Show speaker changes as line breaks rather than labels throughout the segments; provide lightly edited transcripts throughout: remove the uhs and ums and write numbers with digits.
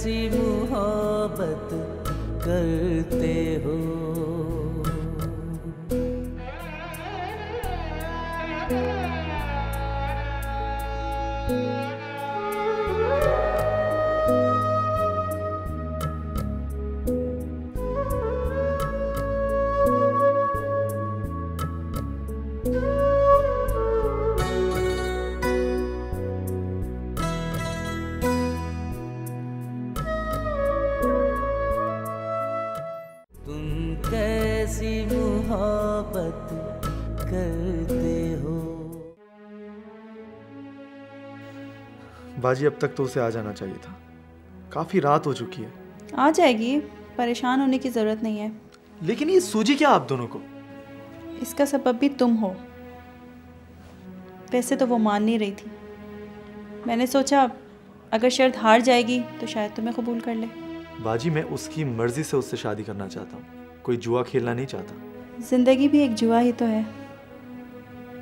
कैसी मोहब्बत करते हो। कैसी मोहब्बत करते हो।
बाजी अब तक तो उसे आ जाना चाहिए था, काफी रात हो चुकी है।
आ जाएगी, परेशान होने की जरूरत नहीं है।
लेकिन ये सूझी क्या आप दोनों को?
इसका सबब भी तुम हो। वैसे तो वो मान नहीं रही थी, मैंने सोचा अगर शर्त हार जाएगी तो शायद तुम्हें कबूल कर ले।
बाजी मैं उसकी मर्जी से उससे शादी करना चाहता हूँ, कोई जुआ खेलना नहीं चाहता।
जिंदगी भी एक जुआ ही तो है,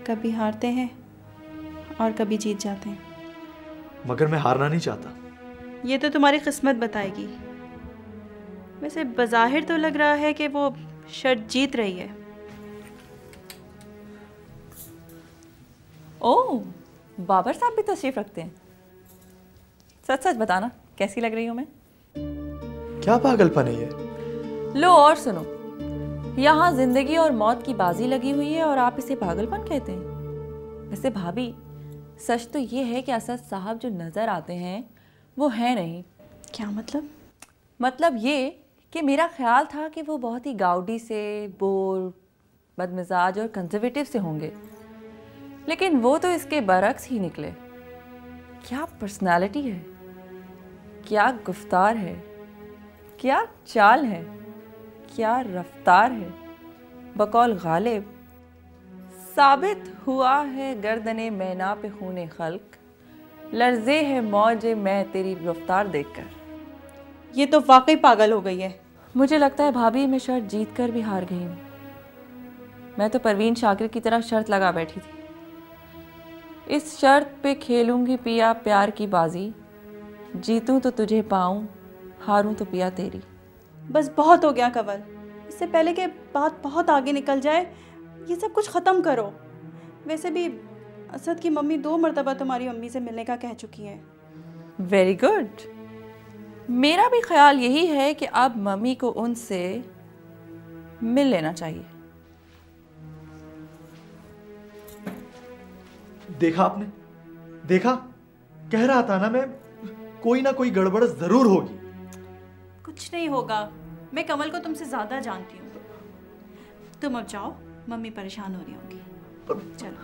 कभी हारते हैं और कभी जीत जाते हैं।
मगर मैं हारना नहीं चाहता।
ये तो तुम्हारी किस्मत बताएगी। वैसे बज़ाहिर तो लग रहा है कि वो शर्त जीत रही है।
ओह, बाबर साहब भी तशरीफ रखते हैं। सच सच बताना, कैसी लग रही हूँ मैं?
क्या पागलपन है ये?
लो और सुनो, यहाँ जिंदगी और मौत की बाजी लगी हुई है और आप इसे पागलपन कहते हैं। वैसे भाभी, सच तो ये है कि असद साहब जो नज़र आते हैं वो है नहीं।
क्या मतलब?
मतलब ये कि मेरा ख्याल था कि वो बहुत ही गाउडी से, बोर, बदमिजाज और कंजर्वेटिव से होंगे, लेकिन वो तो इसके बरक्स ही निकले। क्या पर्सनालिटी है, क्या गुफ्तार है, क्या चाल है, क्या रफ्तार है। बकौल गालिब साबित हुआ है गर्दने मैना पे खूने खल्क, लर्जे है मौजे मैं तेरी रफ्तार देखकर।
ये तो वाकई पागल हो गई है।
मुझे लगता है भाभी मैं शर्त जीत कर भी हार गई हूँ। मैं तो परवीन शाकिर की तरह शर्त लगा बैठी थी। इस शर्त पे खेलूंगी पिया प्यार की बाजी, जीतूं तो तुझे पाऊं, हारूं तो पिया तेरी।
बस बहुत हो गया कंवल, इससे पहले कि बात बहुत आगे निकल जाए ये सब कुछ ख़त्म करो। वैसे भी असद की मम्मी 2 मरतबा तुम्हारी मम्मी से मिलने का कह चुकी है।
Very good. मेरा भी ख्याल यही है कि अब मम्मी को उनसे मिल लेना चाहिए।
देखा आपने? देखा, कह रहा था ना मैं, कोई ना कोई गड़बड़ जरूर होगी।
कुछ नहीं होगा, मैं कमल को तुमसे ज़्यादा जानती हूँ। तुम अब जाओ, मम्मी परेशान हो रही होंगी। चलो।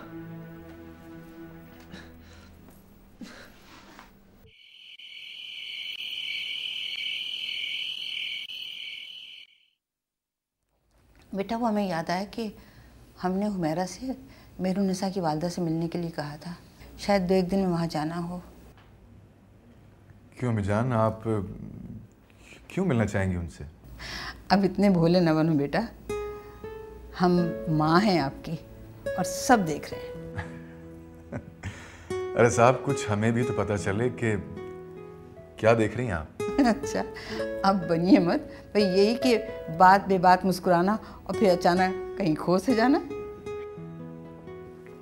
बेटा, वो हमें याद आया कि हमने हुमैरा से मेहरुन्निसा की वालदा से मिलने के लिए कहा था। शायद 2-1 दिन में वहाँ जाना हो।
क्यों अम्मीजान, आप क्यों मिलना चाहेंगी उनसे?
अब इतने भोले न बनो बेटा, हम माँ हैं आपकी और सब देख रहे हैं।
अरे साहब, कुछ हमें भी तो पता चले कि क्या देख रही हैं आप।
अच्छा, अब बनिए मत भाई, यही कि बात बे बात मुस्कुराना और फिर अचानक कहीं खो से जाना।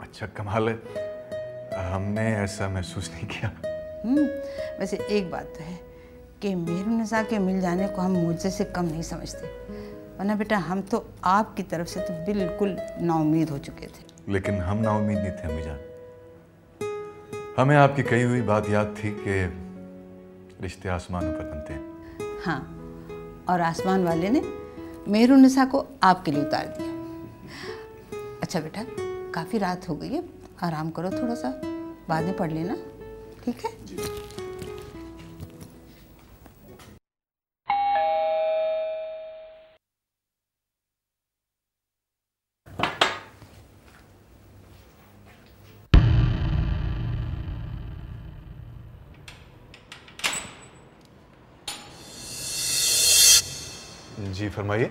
अच्छा कमाल है, हमने ऐसा महसूस नहीं किया।
वैसे एक बात तो है कि मेहरुन्निसा के मिल जाने को हम मुझसे से कम नहीं समझते, वरना बेटा हम तो आपकी तरफ से तो बिल्कुल नाउम्मीद हो चुके थे।
लेकिन हम नाउम्मीद नहीं थे अम्मीजान। हमें आपकी कही हुई बात याद थी कि रिश्ते आसमानों पर बनते हैं।
हाँ, और आसमान वाले ने मेहरुन्निसा को आपके लिए उतार दिया। अच्छा बेटा, काफ़ी रात हो गई है, आराम करो थोड़ा सा, बाद में पढ़ लेना, ठीक है?
जी फरमाइए।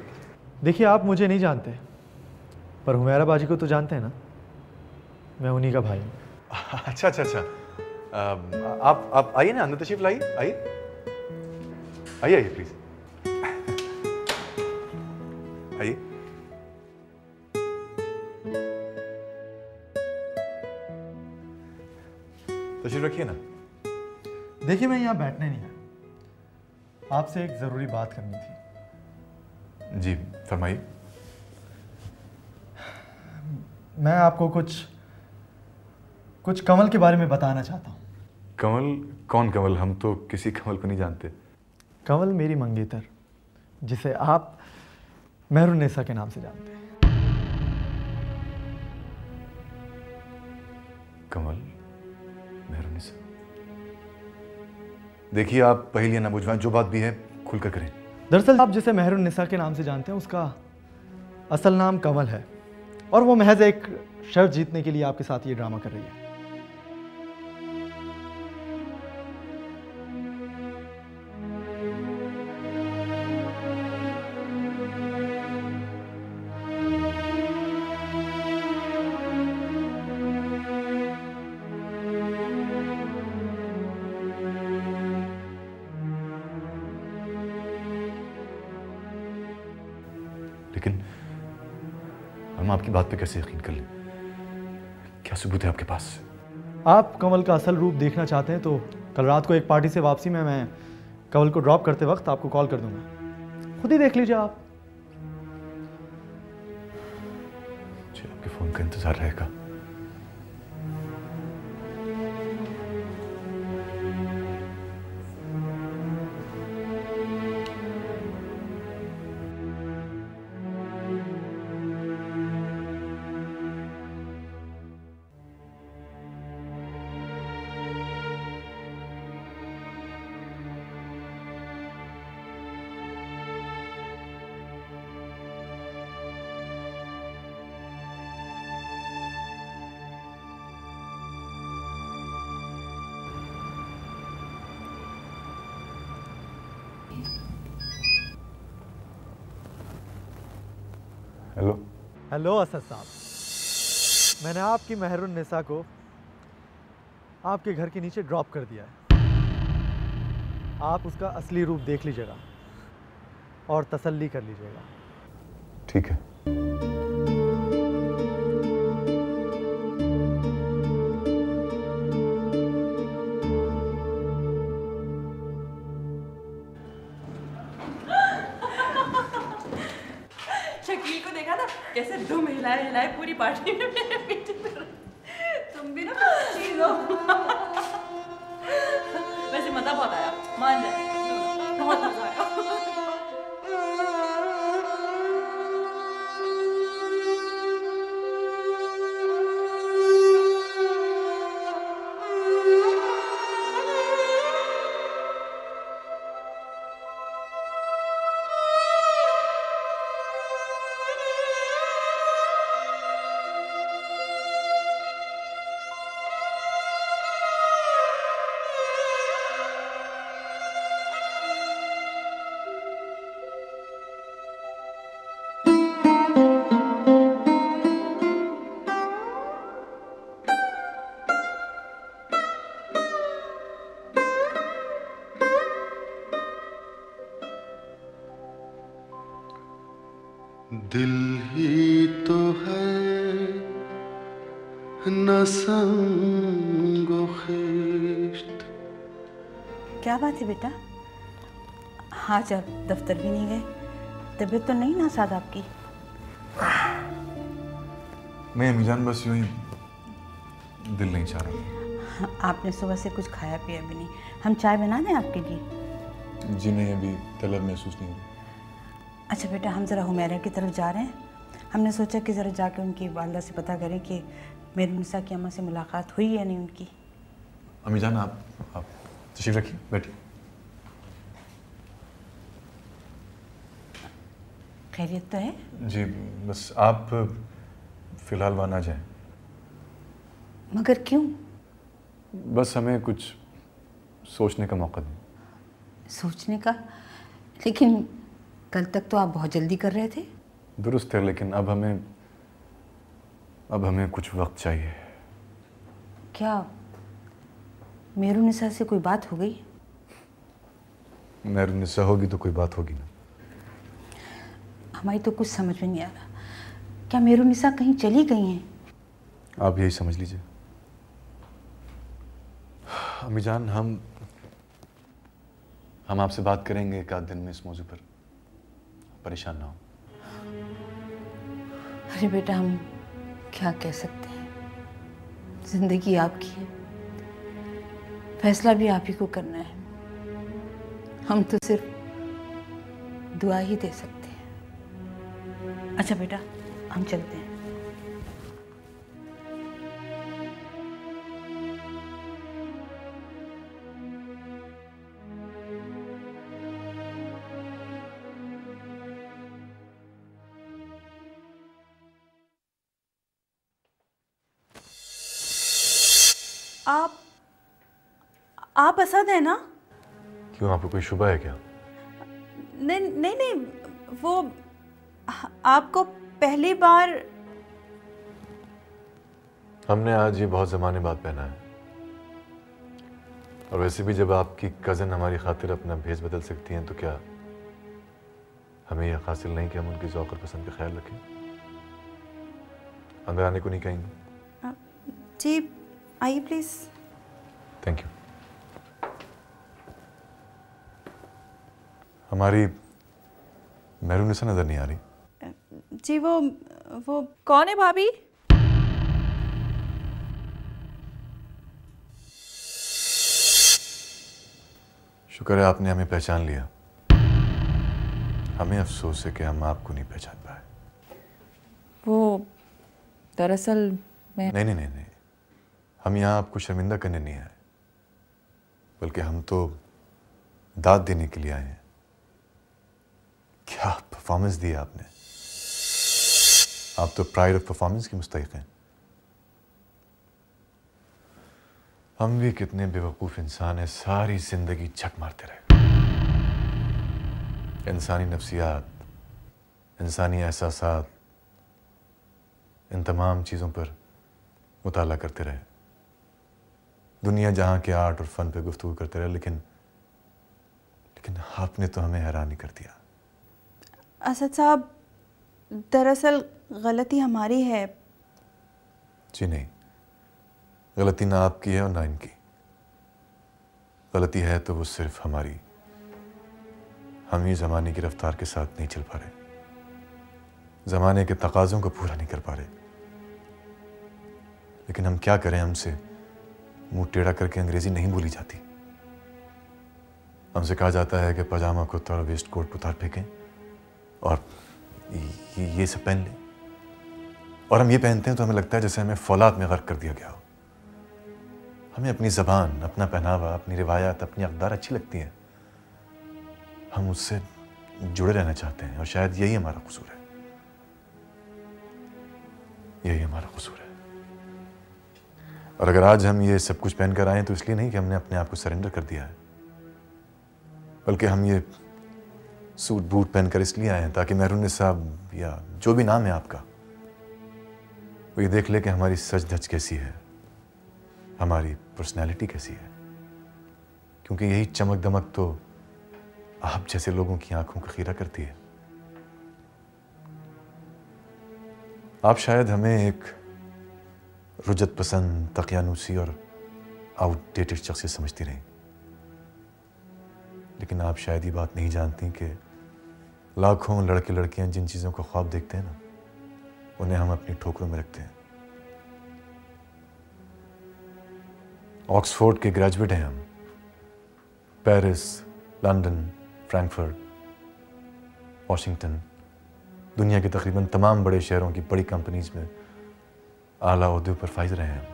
देखिए, आप मुझे नहीं जानते, पर हुमैरा बाजी को तो जानते हैं ना, मैं उन्हीं का भाई हूँ।
अच्छा अच्छा अच्छा, आप आइए ना, अंदर तशरीफ लाइए, आइए। आइए आइए प्लीज, आइए। तशरीफ रखिए ना।
देखिए, मैं यहाँ बैठने नहीं आया, आपसे एक ज़रूरी बात करनी थी।
जी फरमाइए।
मैं आपको कुछ कमल के बारे में बताना चाहता हूँ।
कमल? कौन कमल? हम तो किसी कमल को नहीं जानते।
कमल मेरी मंगेतर, जिसे आप मेहरुन्निसा के नाम से जानते हैं।
कमल, मेहरुन्निसा। देखिए, आप पहेलियां ना बुझवाएं, जो बात भी है खुलकर करें।
दरअसल आप जिसे मेहरुन्निसा के नाम से जानते हैं, उसका असल नाम कमल है, और वो महज एक शर्त जीतने के लिए आपके साथ ये ड्रामा कर रही है।
लेकिन हम आपकी बात पे कैसे यकीन कर लें? क्या सबूत है आपके पास?
आप कमल का असल रूप देखना चाहते हैं तो कल रात को एक पार्टी से वापसी में मैं कमल को ड्रॉप करते वक्त आपको कॉल कर दूंगा, खुद ही देख लीजिए आप।
जी, आपके फोन का इंतजार रहेगा। हेलो।
हेलो असद साहब, मैंने आपकी मेहरुन्निसा को आपके घर के नीचे ड्रॉप कर दिया है। आप उसका असली रूप देख लीजिएगा और तसल्ली कर लीजिएगा।
ठीक है।
शकील को देखा था कैसे धूम हिलाए हिलाए पूरी पार्टी में मेरे पीछे पर। तुम भी ना चीज हो। वैसे मजा बहुत आया, मान जाए, बहुत मजा आया।
दिल ही तो है न संगो खिश्त।
क्या बात है बेटा, आज आप दफ्तर भी नहीं गए? तबीयत तो नहीं ना साथ आपकी?
मैं अमीजान बस यूं ही दिल नहीं चाह रहा।
आपने सुबह से कुछ खाया पिया भी नहीं। हम चाय बना दें आपके लिए?
जी नहीं, अभी तलब महसूस नहीं हुई।
अच्छा बेटा, हम ज़रा हुमैरा की तरफ जा रहे हैं। हमने सोचा कि ज़रा जाके उनकी वालदा से पता करें कि मेहरुन्निसा की अम्मा से मुलाकात हुई या नहीं उनकी।
अमीजान, आप तशरीफ रखिए, बैठिए।
खैरियत तो है?
जी, बस आप फिलहाल वहाँ ना जाएं।
मगर क्यों?
बस हमें कुछ सोचने का मौका दें।
सोचने का? लेकिन कल तक तो आप बहुत जल्दी कर रहे थे।
दुरुस्त है, लेकिन अब हमें कुछ वक्त चाहिए।
क्या मेहरुन्निसा से कोई बात हो गई?
मेहरुन्निसा होगी तो कोई बात होगी ना।
हमारी तो कुछ समझ में नहीं आ रहा, क्या मेहरुन्निसा कहीं चली गई हैं?
आप यही समझ लीजिए। अम्मी जान, हम आपसे बात करेंगे एक आध दिन में इस मौजू पर, परेशान ना हो।
अरे बेटा, हम क्या कह सकते हैं, जिंदगी आपकी है, फैसला भी आप ही को करना है। हम तो सिर्फ दुआ ही दे सकते हैं। अच्छा बेटा, हम चलते हैं।
आप असद है ना?
क्यों, आपको कोई शुबा है क्या?
नहीं नहीं नहीं, वो आपको पहली बार।
हमने आज ये बहुत ज़माने बाद पहना है, और वैसे भी जब आपकी कज़न हमारी खातिर अपना भेस बदल सकती हैं तो क्या हमें यह हासिल नहीं कि हम उनकी ज़ौक़ और पसंद का ख्याल रखें? अंदर आने को नहीं कहेंगे?
जी आइए प्लीज़।
Thank you. हमारी मेहरुन्निसा नजर नहीं आ रही।
जी वो
कौन है भाभी?
शुक्र है आपने हमें पहचान लिया। हमें अफसोस है कि हम आपको नहीं पहचान पाए।
वो दरअसल मैं
नहीं, हम यहाँ आपको शर्मिंदा करने नहीं आए, बल्कि हम तो दाद देने के लिए आए हैं। क्या परफॉर्मेंस दी आपने! आप तो प्राइड ऑफ परफॉर्मेंस की मुस्तहिक हैं। हम भी कितने बेवकूफ़ इंसान हैं, सारी जिंदगी झक मारते रहे। इंसानी नफ्सियात, इंसानी एहसासात, इन तमाम चीज़ों पर मुताला करते रहे। दुनिया जहाँ के आर्ट और फ़न पे गुफ्तगू करते रहे, लेकिन आपने तो हमें हैरान ही कर दिया।
असद साहब, दरअसल गलती हमारी है।
जी नहीं, गलती ना आपकी है और ना इनकी। गलती है तो वो सिर्फ हमारी। हम ही ज़माने की रफ्तार के साथ नहीं चल पा रहे, ज़माने के तकाज़ों को पूरा नहीं कर पा रहे। लेकिन हम क्या करें, हमसे मुंह टेढ़ा करके अंग्रेज़ी नहीं बोली जाती। हमसे कहा जाता है कि पजामा कुर्ता और वेस्ट कोट उतार फेंकें और ये सब पहन लें, और हम ये पहनते हैं तो हमें लगता है जैसे हमें फौलाद में गर्क कर दिया गया हो। हमें अपनी ज़बान, अपना पहनावा, अपनी रिवायात, अपनी अक़दार अच्छी लगती हैं। हम उससे जुड़े रहना चाहते हैं, और शायद यही हमारा कसूर है। यही हमारा कसूर है। और अगर आज हम ये सब कुछ पहन कर आए तो इसलिए नहीं कि हमने अपने आप को सरेंडर कर दिया है, बल्कि हम ये सूट बूट पहनकर इसलिए आए हैं ताकि मेहरुन्निसा या जो भी नाम है आपका, वो ये देख ले कि हमारी सच धज कैसी है, हमारी पर्सनैलिटी कैसी है। क्योंकि यही चमक दमक तो आप जैसे लोगों की आंखों को खीरा करती है। आप शायद हमें एक रुजत पसंद, तकियानूसी और आउटडेटेड शख्सियत समझती रहीं, लेकिन आप शायद ये बात नहीं जानती कि लाखों लड़के लड़कियां जिन चीज़ों को ख्वाब देखते हैं ना, उन्हें हम अपनी ठोकरों में रखते हैं। ऑक्सफोर्ड के ग्रेजुएट हैं हम। पेरिस, लंदन, फ्रैंकफर्ट, वॉशिंगटन, दुनिया के तकरीबन तमाम बड़े शहरों की बड़ी कंपनीज में आला ओहदे पर फाइज रहे हैं।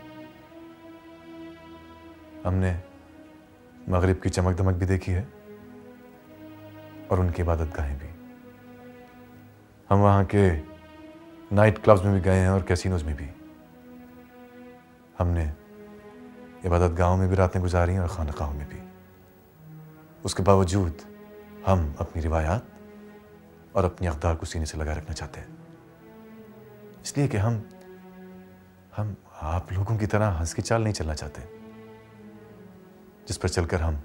हमने मगरिब की चमक दमक भी देखी है और उनकी इबादतगाहें भी। हम वहाँ के नाइट क्लब्स में भी गए हैं और कैसीनोज में भी। हमने इबादतगाहों में भी रातें गुजारी हैं और खानकाहों में भी। उसके बावजूद हम अपनी रिवायात और अपनी अक़दार को सीने से लगाए रखना चाहते हैं, इसलिए कि हम आप लोगों की तरह हंस की चाल नहीं चलना चाहते, जिस पर चलकर हम